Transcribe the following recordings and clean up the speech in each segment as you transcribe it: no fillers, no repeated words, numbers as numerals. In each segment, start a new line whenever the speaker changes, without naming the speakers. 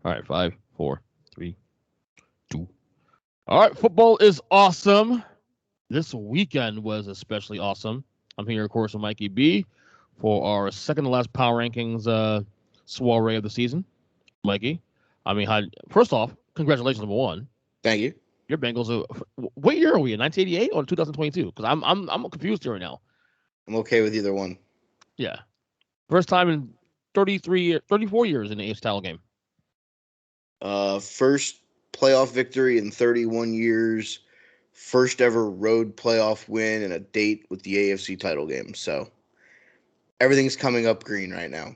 All right, 5, 4, 3, 2. All right, football is awesome. This weekend was especially awesome. I'm here, of course, with Mikey B for our second to last power rankings soiree of the season. Mikey, I mean, first off, congratulations, number one.
Thank you.
Your Bengals are. What year are we in? 1988 or 2022? Because I'm confused here right now.
I'm okay with either one.
Yeah, first time in 34 years in the AFC title game.
First playoff victory in 31 years. First ever road playoff win and a date with the AFC title game. So everything's coming up green right now.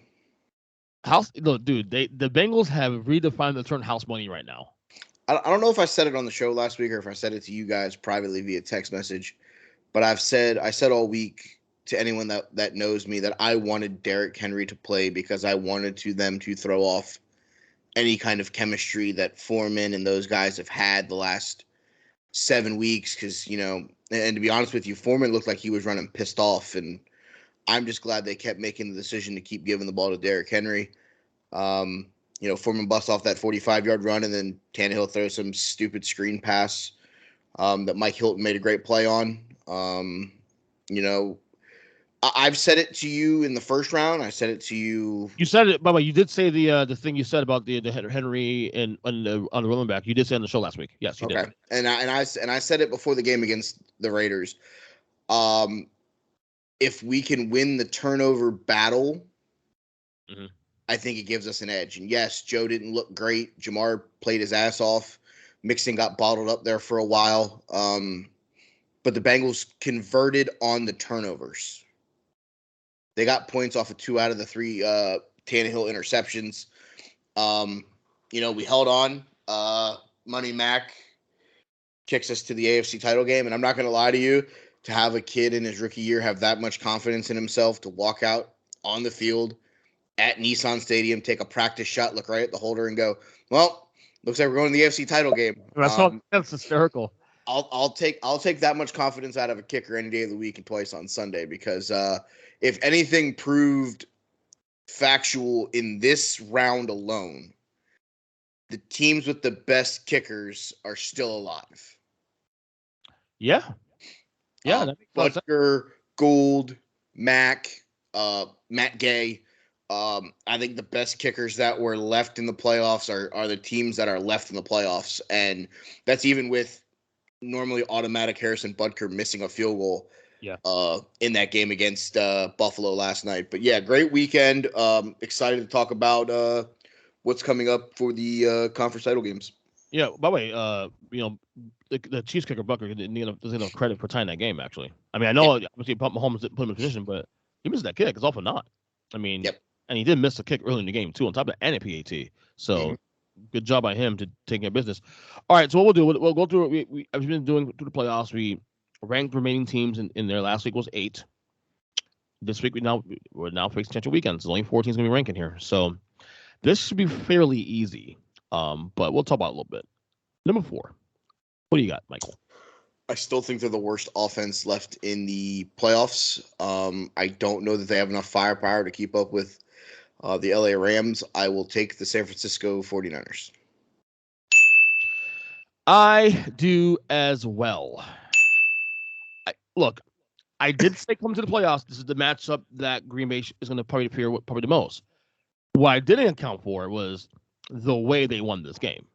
Look, dude, the Bengals have redefined the term house money right now.
I don't know if I said it on the show last week or if I said it to you guys privately via text message, but I said all week to anyone that knows me that I wanted Derrick Henry to play because I wanted them to throw off any kind of chemistry that Foreman and those guys have had the last 7 weeks. Because, and to be honest with you, Foreman looked like he was running pissed off, and I'm just glad they kept making the decision to keep giving the ball to Derrick Henry. Foreman busts off that 45-yard run, and then Tannehill throws some stupid screen pass that Mike Hilton made a great play on. I've said it to you in the first round. I said it to you.
You said it, by the way. You did say the thing you said about the Henry and on the running back. You did say on the show last week. Yes, you did.
And I said it before the game against the Raiders. If we can win the turnover battle, I think it gives us an edge. And yes, Joe didn't look great. Jamar played his ass off. Mixon got bottled up there for a while. But the Bengals converted on the turnovers. They got points off of 2 out of the 3 Tannehill interceptions. We held on. Money Mac kicks us to the AFC title game. And I'm not going to lie to you, to have a kid in his rookie year have that much confidence in himself to walk out on the field at Nissan Stadium, take a practice shot, look right at the holder, and go, well, looks like we're going to the AFC title game.
That's hysterical.
I'll take that much confidence out of a kicker any day of the week and twice on Sunday, because if anything proved factual in this round alone, the teams with the best kickers are still alive.
Yeah.
Butker, Gould, Matt Gay. I think the best kickers that were left in the playoffs are the teams that are left in the playoffs, and that's even with normally automatic Harrison Butker missing a field goal.
Yeah.
In that game against Buffalo last night. But yeah, great weekend. Excited to talk about what's coming up for the conference title games.
Yeah. By the way, the Chiefs kicker Butker doesn't get enough credit for tying that game. Actually, I mean, I know obviously Mahomes put him in position, but he missed that kick. It's awful not. I mean, and he did miss a kick early in the game too, on top of that, and a PAT. So. Good job by him to take care of business. All right, so what we'll do, we'll go through it. We've been doing through the playoffs. We ranked remaining teams in there. Last week was 8. This week we're now facing potential weekends. There's only 4 teams going to be ranking here. So this should be fairly easy, but we'll talk about it a little bit. Number 4. What do you got, Michael?
I still think they're the worst offense left in the playoffs. I don't know that they have enough firepower to keep up with the LA Rams. I will take the San Francisco 49ers.
I do as well. Look, I did say coming to the playoffs, this is the matchup that Green Bay is going to probably fear probably the most. What I didn't account for was the way they won this game.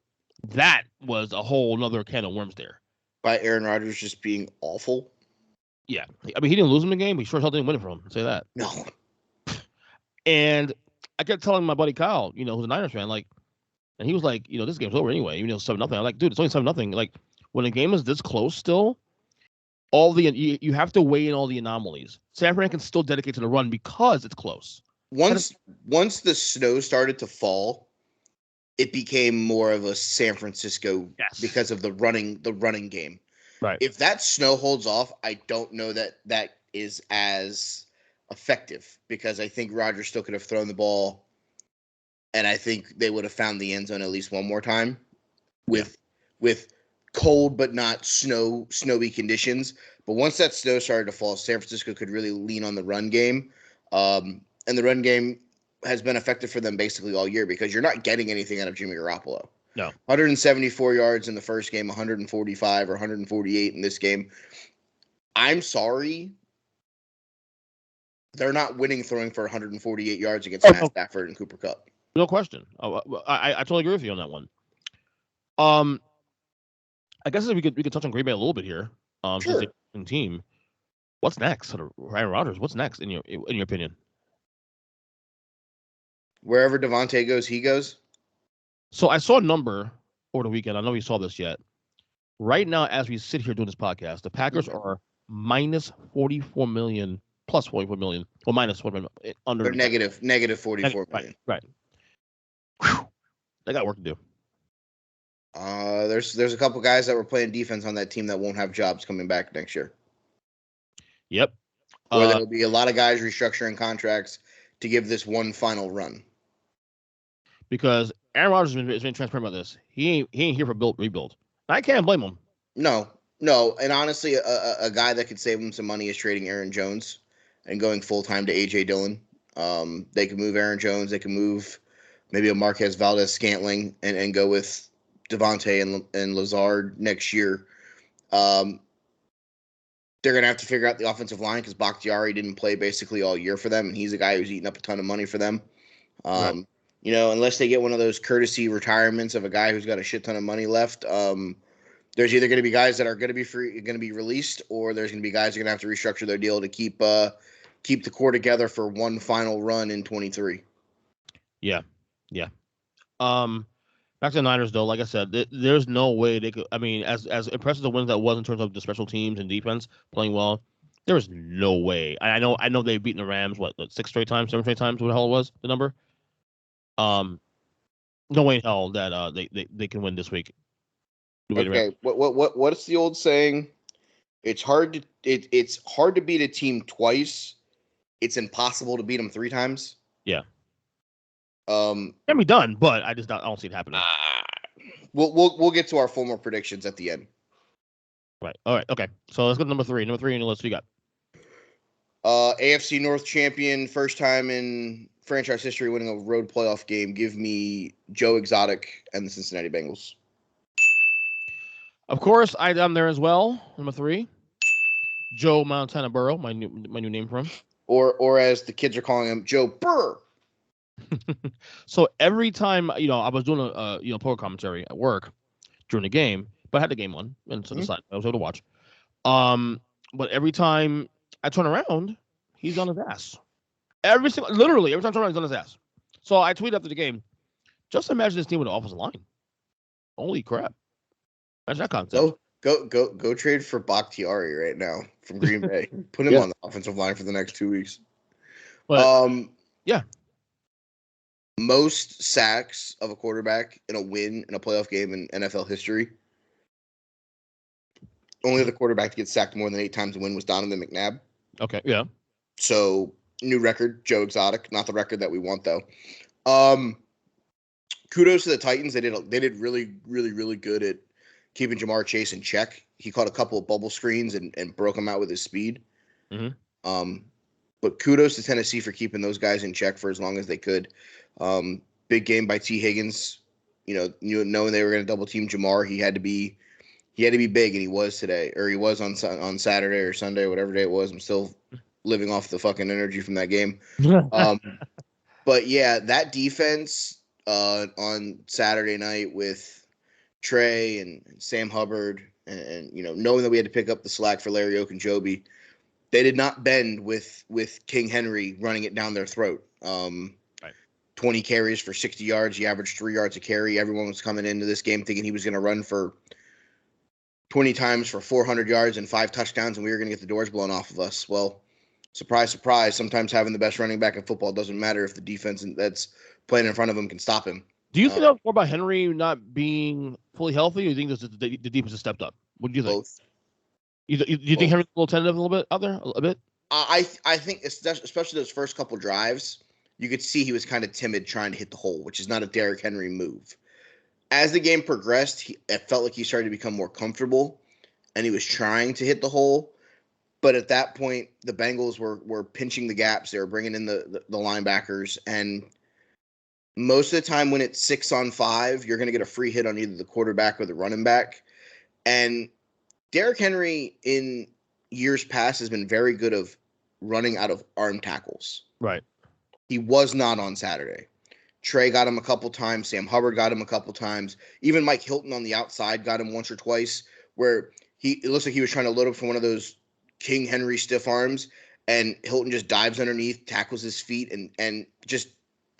That was a whole nother can of worms there.
By Aaron Rodgers just being awful?
Yeah. I mean, he didn't lose him the game, but he sure as hell didn't win it from him. I'll say that.
No.
And I kept telling my buddy Kyle, who's a Niners fan, and he was like, this game's over anyway, even though it's 7-0. I'm like, dude, it's only 7-0. Like, when a game is this close still, you have to weigh in all the anomalies. San Fran can still dedicate to the run because it's close.
Once the snow started to fall, it became more of a San Francisco because of the running game.
Right.
If that snow holds off, I don't know that is as effective, because I think Rodgers still could have thrown the ball, and I think they would have found the end zone at least one more time with cold but not snowy conditions. But once that snow started to fall, San Francisco could really lean on the run game. And the run game has been effective for them basically all year because you're not getting anything out of Jimmy Garoppolo.
No.
174 yards in the first game, 145 or 148 in this game. I'm sorry. They're not winning throwing for 148 yards against Matt Stafford and Cooper Kupp.
No question. I totally agree with you on that one. I guess we could touch on Green Bay a little bit here.
Sure.
Since the team. What's next? Aaron Rodgers. What's next in your opinion?
Wherever Devontae goes, he goes.
So I saw a number over the weekend. I don't know if you saw this yet. Right now, as we sit here doing this podcast, the Packers are minus 44 million, plus 44 million, or minus 44 million. Under.
They're negative 44 million.
Right. Whew. They got work to do.
There's a couple guys that were playing defense on that team that won't have jobs coming back next year.
Yep.
Or there'll be a lot of guys restructuring contracts to give this one final run.
Because Aaron Rodgers has been transparent about this. He ain't here for rebuild. I can't blame him.
No. And honestly, a guy that could save him some money is trading Aaron Jones and going full-time to A.J. Dillon. They could move Aaron Jones. They can move maybe a Marquez Valdez-Scantling and go with Devontae and Lazard next year. They're going to have to figure out the offensive line because Bakhtiari didn't play basically all year for them, and he's a guy who's eating up a ton of money for them. Right. Unless they get one of those courtesy retirements of a guy who's got a shit ton of money left, there's either going to be guys that are going to be going to be released, or there's going to be guys who are going to have to restructure their deal to keep the core together for one final run in 23.
Yeah. Back to the Niners, though, like I said, there's no way they could. I mean, as impressive the wins that was in terms of the special teams and defense playing well, there was no way. I know they've beaten the Rams 6 straight times, 7 straight times, what the hell it was the number. No way in hell that they can win this week.
Okay, what's the old saying? It's hard to beat a team twice. It's impossible to beat them 3 times.
Yeah. Can be done, but I don't see it happening.
We'll get to our formal predictions at the end.
Right. All right. Okay. So let's go to number 3. Number 3 on the list. We got
AFC North champion, first time in franchise history winning a road playoff game. Give me Joe Exotic and the Cincinnati Bengals.
Of course, I'm there as well. Number 3, Joe Montana Burrow, my new name for him.
Or as the kids are calling him, Joe Burr.
So every time, I was doing a poker commentary at work during the game, but I had the game on, and so decided I was able to watch. But every time I turn around, he's on his ass. Literally every time I turn around, he's on his ass. So I tweeted after the game, just imagine this team with an offensive line. Holy crap! Imagine that concept.
Go trade for Bakhtiari right now from Green Bay. Put him on the offensive line for the next 2 weeks.
But, yeah.
Most sacks of a quarterback in a win in a playoff game in NFL history. Only the quarterback to get sacked more than 8 times to win was Donovan McNabb.
Okay, yeah.
So, new record, Joe Exotic. Not the record that we want, though. Kudos to the Titans. They did really, really, really good at keeping Jamar Chase in check. He caught a couple of bubble screens and broke them out with his speed.
Mm-hmm.
But kudos to Tennessee for keeping those guys in check for as long as they could. Big game by T. Higgins. Knowing they were going to double team Jamar, he had to be big, and he was today, or he was on Saturday or Sunday, whatever day it was. I'm still living off the fucking energy from that game. But yeah, that defense on Saturday night with Trey and Sam Hubbard, and knowing that we had to pick up the slack for Larry Ogunjobi, they did not bend with King Henry running it down their throat. 20 carries for 60 yards. He averaged 3 yards a carry. Everyone was coming into this game thinking he was going to run for 20 times for 400 yards and 5 touchdowns, and we were going to get the doors blown off of us. Well, surprise, surprise. Sometimes having the best running back in football doesn't matter if the defense that's playing in front of him can stop him.
Do you think that was more about Henry not being fully healthy, or do you think the defense has stepped up? What do you think?
Both.
You think Henry's a little tentative a little bit out there? A bit?
I think, especially those first couple drives, you could see he was kind of timid trying to hit the hole, which is not a Derrick Henry move. As the game progressed, it felt like he started to become more comfortable, and he was trying to hit the hole. But at that point, the Bengals were pinching the gaps. They were bringing in the linebackers, and Most of the time when it's 6-on-5, you're going to get a free hit on either the quarterback or the running back. And Derrick Henry in years past has been very good of running out of arm tackles.
Right.
He was not on Saturday. Trey got him a couple times. Sam Hubbard got him a couple times. Even Mike Hilton on the outside got him once or twice, where it looks like he was trying to load up for one of those King Henry stiff arms, and Hilton just dives underneath, tackles his feet, and just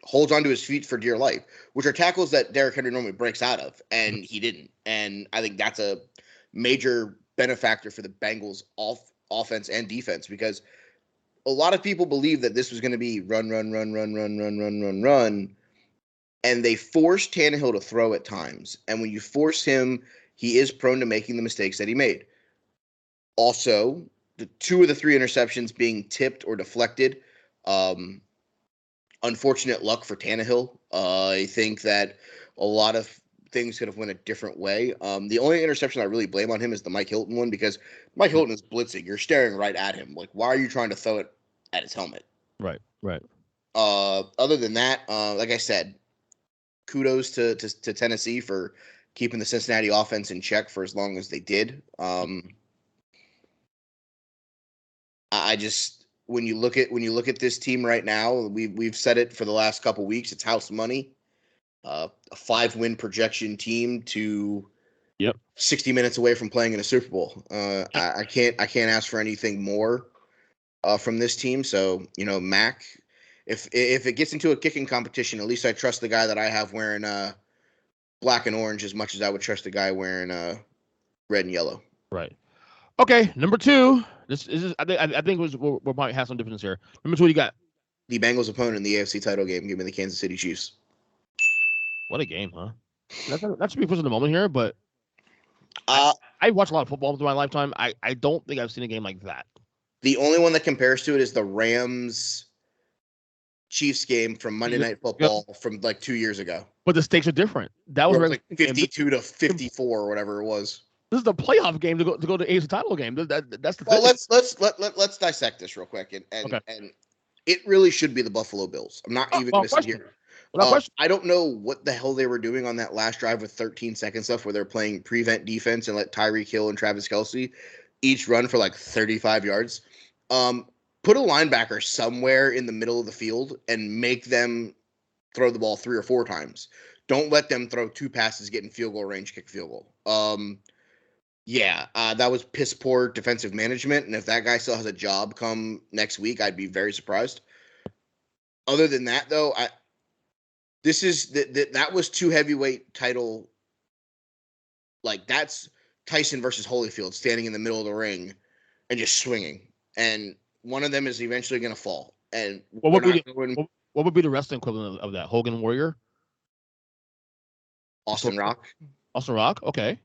holds onto his feet for dear life, which are tackles that Derrick Henry normally breaks out of, and he didn't. And I think that's a major benefactor for the Bengals offense and defense, because a lot of people believe that this was going to be run, and they forced Tannehill to throw at times. And when you force him, he is prone to making the mistakes that he made. Also, the 2 of the 3 interceptions being tipped or deflected. Unfortunate luck for Tannehill. I think that a lot of things could have went a different way. The only interception I really blame on him is the Mike Hilton one, because Mike Hilton is blitzing. You're staring right at him. Like, why are you trying to throw it at his helmet?
Right.
Other than that, like I said, kudos to Tennessee for keeping the Cincinnati offense in check for as long as they did. I just when you look at this team right now, we've said it for the last couple weeks. It's house money. A 5-win projection team to 60 minutes away from playing in a Super Bowl. I can't ask for anything more from this team. So, Mac, if it gets into a kicking competition, at least I trust the guy that I have wearing black and orange as much as I would trust the guy wearing red and yellow.
Right. Okay, number 2. This is I think we might have some difference here. Number 2, what you got?
The Bengals' opponent in the AFC title game. Give me the Kansas City Chiefs.
What a game, huh? That should be first in the moment here, but I watched a lot of football through my lifetime. I don't think I've seen a game like that.
The only one that compares to it is the Rams Chiefs game from Monday Night Football from like 2 years ago.
But the stakes are different. That was
like 52 to 54 or whatever it was.
This is the playoff game to go to the AFC title game. That's the
thing. Let's dissect this real quick, and it really should be the Buffalo Bills. I'm not even going to sit here. I don't know what the hell they were doing on that last drive with 13 seconds left, where they're playing prevent defense and let Tyreek Hill and Travis Kelce each run for like 35 yards. Put a linebacker somewhere in the middle of the field and make them throw the ball 3 or 4 times. Don't let them throw 2 passes, get in field goal range, kick field goal. That was piss poor defensive management. And if that guy still has a job come next week, I'd be very surprised. Other than that, though, that was 2 heavyweight title. Like, that's Tyson versus Holyfield standing in the middle of the ring and just swinging. And one of them is eventually going to fall. And
what would be the wrestling equivalent of that? Hogan Warrior?
Austin Rock?
Austin Rock? Okay.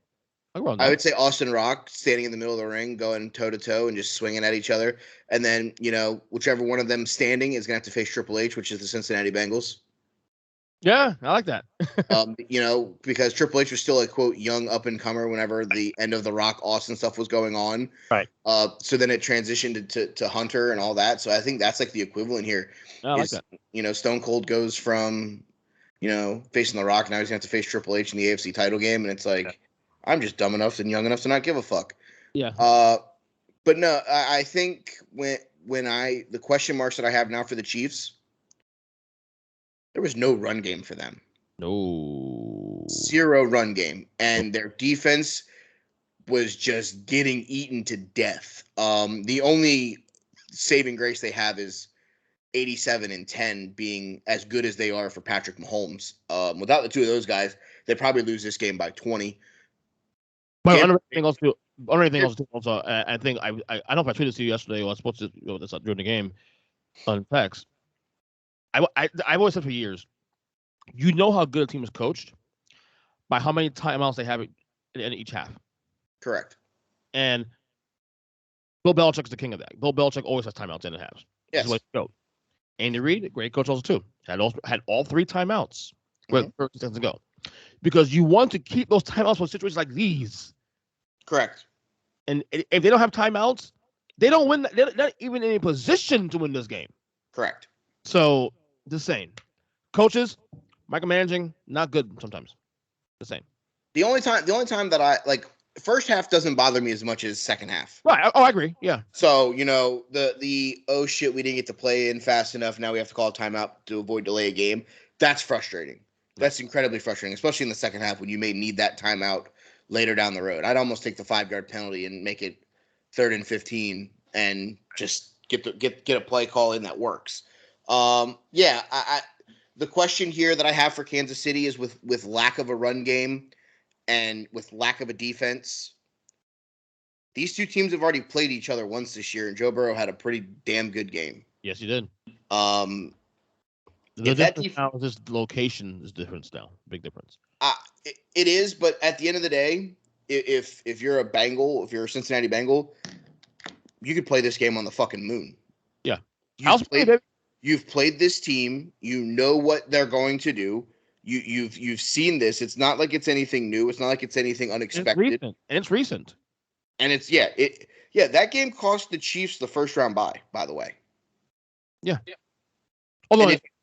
I would say Austin Rock standing in the middle of the ring, going toe-to-toe and just swinging at each other. And then, whichever one of them standing is going to have to face Triple H, which is the Cincinnati Bengals.
Yeah, I like that.
Because Triple H was still a, quote, young up-and-comer whenever the end of the Rock Austin stuff was going on.
Right.
So then it transitioned to Hunter and all that. So I think that's like the equivalent here.
I like that.
Stone Cold goes from, facing the Rock. Now he's going to have to face Triple H in the AFC title game. And it's like, I'm just dumb enough and young enough to not give a fuck.
Yeah.
But no, I think when the question marks that I have now for the Chiefs, there was no run game for them.
No.
0 run game. And their defense was just getting eaten to death. The only saving grace they have is 87-10 being as good as they are for Patrick Mahomes. Without the 2 of those guys, they'd probably lose this game by 20.
But anything else, I think I don't know if I tweeted to you yesterday or I was supposed to this during the game on text. I've always said for years, how good a team is coached by how many timeouts they have in each half.
Correct.
And Bill Belichick's the king of that. Bill Belichick always has timeouts in the halves.
Yes.
Andy Reid, great coach also too, had all 3 timeouts 30 seconds ago. Because you want to keep those timeouts for situations like these.
Correct.
And if they don't have timeouts, they don't win. They're not even in a position to win this game.
Correct.
So, just saying. Coaches, Micromanaging, not good sometimes. The same.
The only time that I like first half doesn't bother me as much as second half.
Right. Oh, I agree. Yeah.
So, the oh shit, we didn't get to play in fast enough. Now we have to call a timeout to avoid delay a game. That's frustrating. That's incredibly frustrating, especially in the second half when you may need that timeout later down the road. I'd almost take the 5-yard penalty and make it 3rd and 15 and just get a play call in that works. I the question here that I have for Kansas City is with lack of a run game and with lack of a defense. These two teams have already played each other once this year, and Joe Burrow had a pretty damn good game.
Yes, he did.
The
difference now is this location is different now. Big difference.
It is, but at the end of the day, if you're a Bengal, if you're a Cincinnati Bengal, you could play this game on the fucking moon.
Yeah.
You've played this team. You know what they're going to do. You've seen this. It's not like it's anything new. It's not like it's anything unexpected.
It's recent.
And that game cost the Chiefs the first round bye, by the way.
Yeah.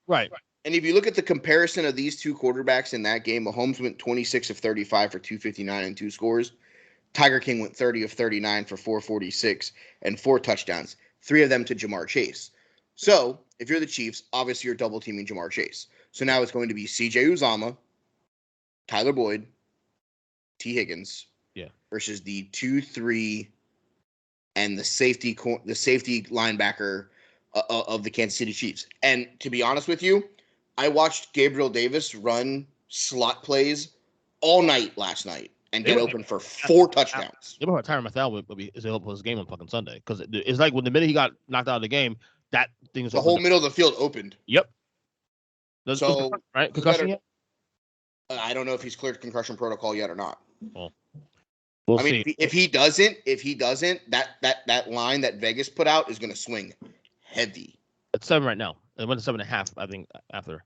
Right. And if you look at the comparison of these two quarterbacks in that game, Mahomes went 26 of 35 for 259 and 2 scores. Tiger King went 30 of 39 for 446 and 4 touchdowns, 3 of them to Jamar Chase. So if you're the Chiefs, obviously you're double teaming Jamar Chase. So now it's going to be CJ Uzomah, Tyler Boyd, T. Higgins, versus the 2-3 and the safety linebacker of the Kansas City Chiefs. And to be honest with you, I watched Gabriel Davis run slot plays all night last night and get open for 4 touchdowns.
You know how Tyron Mathieu is able to play his game on fucking Sunday, because it's like when the minute he got knocked out of the game, that thing is
the whole middle of the field opened.
Yep.
Right? Concussion yet? I don't know if he's cleared concussion protocol yet or not.
Well, we'll
see. If he doesn't, that line that Vegas put out is going to swing heavy.
It's 7 right now. It went to 7.5, I think, after.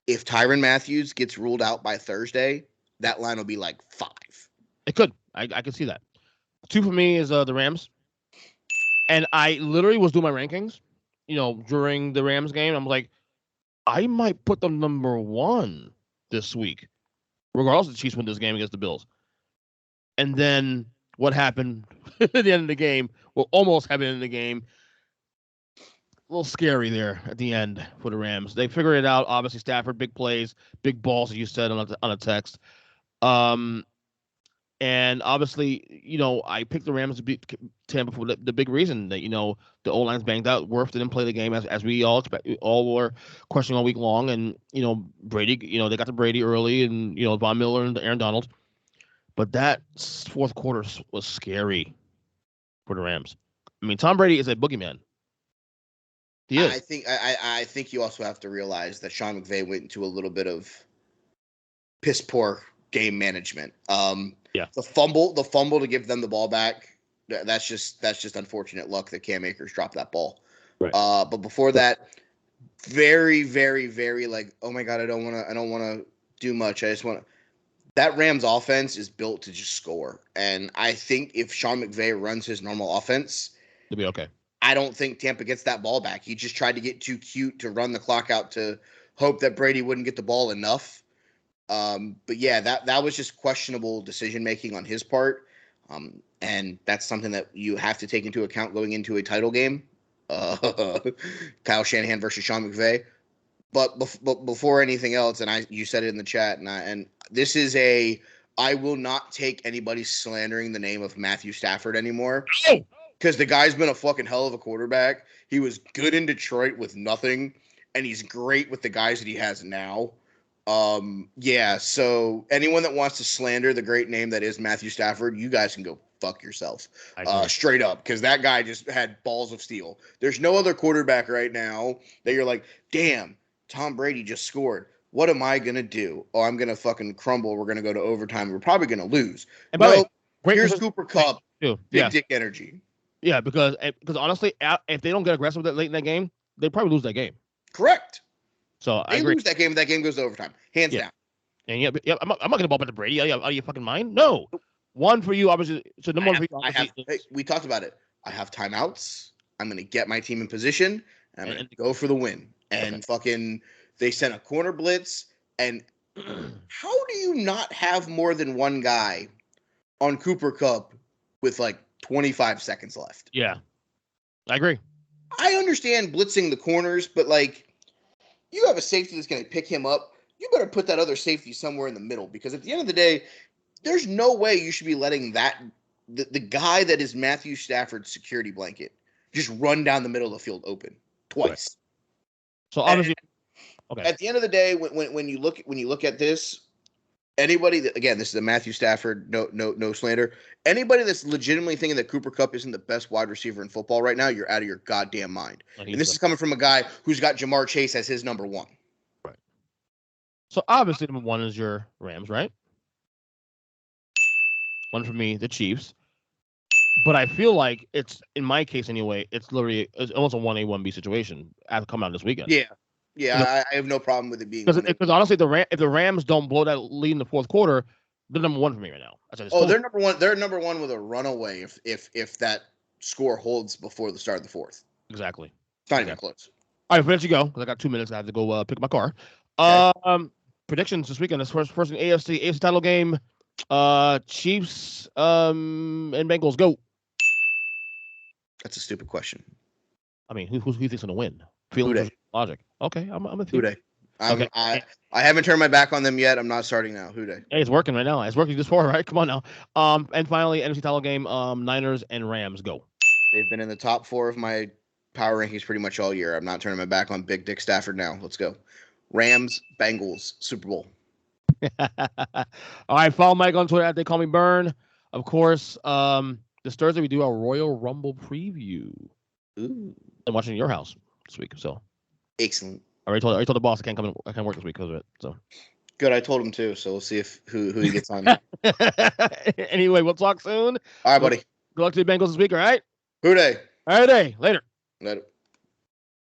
If Tyrann Mathieu gets ruled out by Thursday, that line will be like 5.
It could. I could see that. 2 for me is the Rams. And I literally was doing my rankings, during the Rams game. I'm like, I might put them number 1 this week, regardless of the Chiefs win this game against the Bills. And then what happened at the end of the game, almost happened in the game, a little scary there at the end for the Rams. They figured it out. Obviously, Stafford, big plays, big balls, as you said on a text. And obviously, I picked the Rams to beat Tampa for the big reason that, the O-line's banged out. Wirth didn't play the game as we all were questioning all week long. And, Brady, they got to Brady early, and, Von Miller and Aaron Donald. But that fourth quarter was scary for the Rams. I mean, Tom Brady is a boogeyman. He is.
I think you also have to realize that Sean McVay went into a little bit of piss poor game management. The fumble to give them the ball back, that's just unfortunate luck that Cam Akers dropped that ball.
Right.
But before that, very, very, very like, oh my God, I don't want to do much. I just want to. That Rams offense is built to just score. And I think if Sean McVay runs his normal offense,
it'll be okay.
I don't think Tampa gets that ball back. He just tried to get too cute to run the clock out to hope that Brady wouldn't get the ball enough. But yeah, that was just questionable decision-making on his part. And that's something that you have to take into account going into a title game. Kyle Shanahan versus Sean McVay. But before anything else, and you said it in the chat, and this is I will not take anybody slandering the name of Matthew Stafford anymore. Because the guy's been a fucking hell of a quarterback. He was good in Detroit with nothing, and he's great with the guys that he has now. So anyone that wants to slander the great name that is Matthew Stafford, you guys can go fuck yourself. Straight up, because that guy just had balls of steel. There's no other quarterback right now that you're like, damn, Tom Brady just scored. What am I going to do? Oh, I'm going to fucking crumble. We're going to go to overtime. We're probably going to lose.
And by the way,
here's Cooper Kupp. Big dick energy.
Yeah, because honestly, if they don't get aggressive late in that game, they probably lose that game.
Correct.
So
I
agree.
Lose that game. That game goes to overtime, hands down.
And I'm not going to ball back to Brady. Out of your fucking mind? No. 1 for you, obviously. So number 1 for you.
We talked about it. I have timeouts. I'm going to get my team in position. I'm going to go for the win. And fucking, they sent a corner blitz. And how do you not have more than one guy on Cooper Kupp with like 25 seconds left?
Yeah, I agree.
I understand blitzing the corners, but like you have a safety that's going to pick him up. You better put that other safety somewhere in the middle, because at the end of the day, there's no way you should be letting the guy that is Matthew Stafford's security blanket just run down the middle of the field open twice. Right.
So obviously,
at the end of the day, when you look at this, anybody that, again, this is a Matthew Stafford, no slander. Anybody that's legitimately thinking that Cooper Kupp isn't the best wide receiver in football right now, you're out of your goddamn mind. And this is coming from a guy who's got Jamar Chase as his number one.
Right. So obviously, number one is your Rams, right? One for me, the Chiefs. But I feel like it's, in my case anyway, it's almost a 1A, 1B situation coming out this weekend.
Yeah, I have no problem with it being.
Because honestly, if the Rams don't blow that lead in the fourth quarter, they're number one for me right now.
They're number one. They're number one with a runaway if that score holds before the start of the fourth.
Exactly.
It's not even close.
All right, before I let you go, because I got 2 minutes, I have to go pick up my car. Okay. Predictions this weekend. This first in AFC title game. Chiefs and Bengals, go.
That's a stupid question.
I mean, who do you think's gonna win? Feelings, logic. Okay, I'm with you.
Who-Dey. Okay. I haven't turned my back on them yet. I'm not starting now. Who-Dey.
Hey, it's working right now. It's working this far, right? Come on now. And finally, NFC title game. Niners and Rams, go.
They've been in the top 4 of my power rankings pretty much all year. I'm not turning my back on Big Dick Stafford now. Let's go. Rams, Bengals, Super Bowl.
All right, follow Mike on Twitter at They Call Me Burn. Of course, this Thursday we do our Royal Rumble preview.
Ooh.
I'm watching your house this week, so
excellent.
I already told the boss I can't work this week because of it. So
good, I told him too. So we'll see if who he gets on.
Anyway, we'll talk soon.
All right, buddy.
Good luck to the Bengals this week. All right.
Who-Dey.
All right, later.
Later.